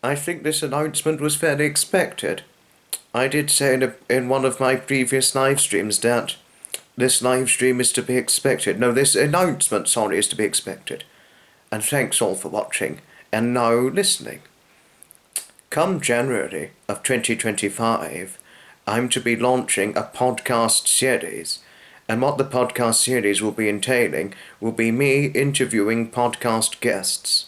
I think this announcement was fairly expected. I did say in one of my previous live streams that this live stream is to be expected. No, this announcement, sorry, is to be expected. And thanks all for watching and now listening. Come January of 2025, I'm to be launching a podcast series. And what the podcast series will be entailing will be me interviewing podcast guests.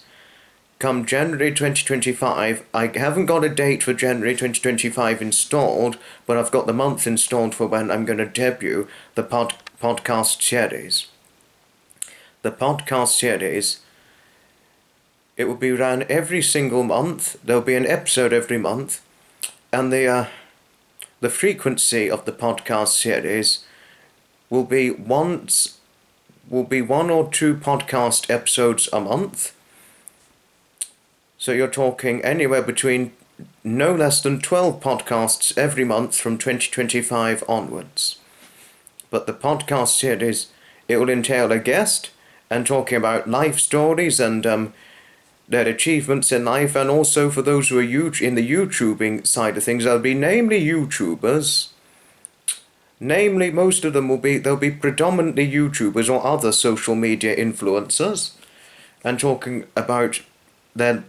Come January 2025, I haven't got a date for January 2025 installed, but I've got the month installed for when I'm going to debut the podcast series. The podcast series, it will be run every single month. There'll be an episode every month, and the frequency of the podcast series will be one or two podcast episodes a month. So you're talking anywhere between no less than 12 podcasts every month from 2025 onwards. But the podcast series, it will entail a guest and talking about life stories and their achievements in life, and also for those who are in the YouTubing side of things, there'll be namely YouTubers. Namely, most of them they'll be predominantly YouTubers or other social media influencers, and talking about their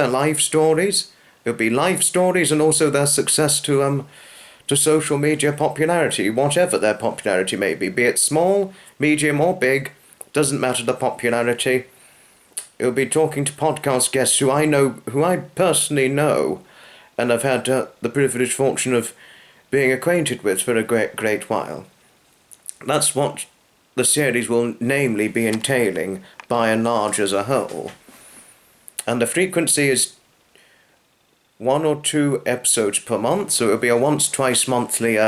life stories. There'll be life stories and also their success to social media popularity, whatever their popularity may be it small, medium or big, doesn't matter the popularity. It'll be talking to podcast guests who I personally know, and I've had the privileged fortune of being acquainted with for a great while. That's what the series will namely be entailing by and large as a whole. And the frequency is 1 or 2 episodes per month, so it'll be a twice monthly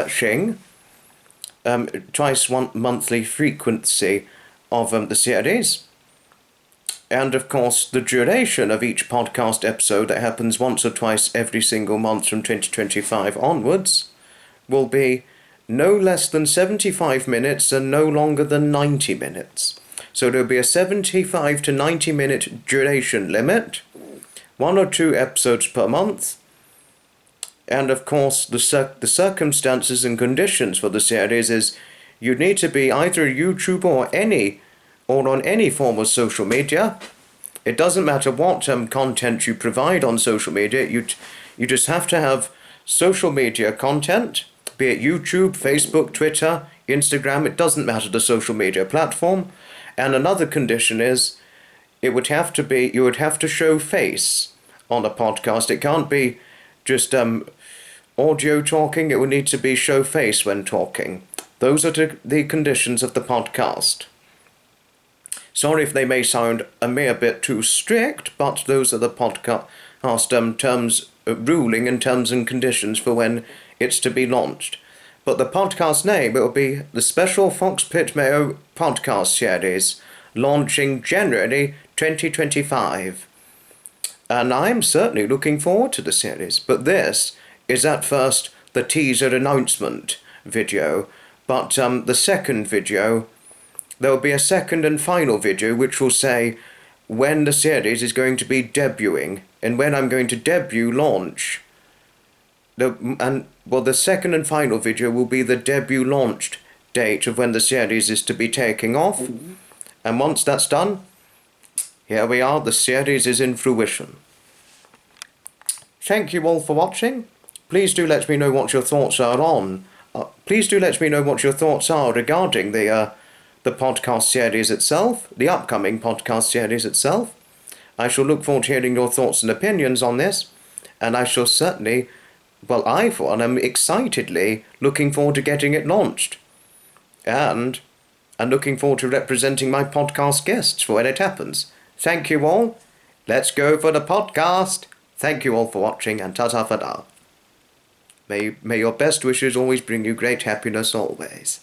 monthly frequency of the series. And of course, the duration of each podcast episode that happens once or twice every single month from 2025 onwards will be no less than 75 minutes and no longer than 90 minutes. So there'll be a 75 to 90 minute duration limit, 1 or 2 episodes per month, and of course the circumstances and conditions for the series is you need to be either a YouTuber or on any form of social media. It doesn't matter what content you provide on social media, you just have to have social media content, be it YouTube, Facebook, Twitter, Instagram, it doesn't matter the social media platform. And another condition is you would have to show face on a podcast. It can't be just audio talking, it would need to be show face when talking. Those are the conditions of the podcast. Sorry if they may sound a mere bit too strict, but those are the podcast terms, ruling and terms and conditions for when it's to be launched. But the podcast name, it will be the Special Fox Pit Mayo Podcast Series, launching January 2025. And I'm certainly looking forward to the series, but this is at first the teaser announcement video. But the second video, there will be a second and final video which will say when the series is going to be debuting and when I'm going to launch. The second and final video will be the debut launched date of when the series is to be taking off. Mm-hmm. And once that's done, here we are, the series is in fruition. Thank you all for watching. Please do let me know what your thoughts are regarding the podcast series itself, the upcoming podcast series itself. I shall look forward to hearing your thoughts and opinions on this, and I shall certainly, I for one am excitedly looking forward to getting it launched. And looking forward to representing my podcast guests for when it happens. Thank you all. Let's go for the podcast. Thank you all for watching, and ta-ta for now. May your best wishes always bring you great happiness always.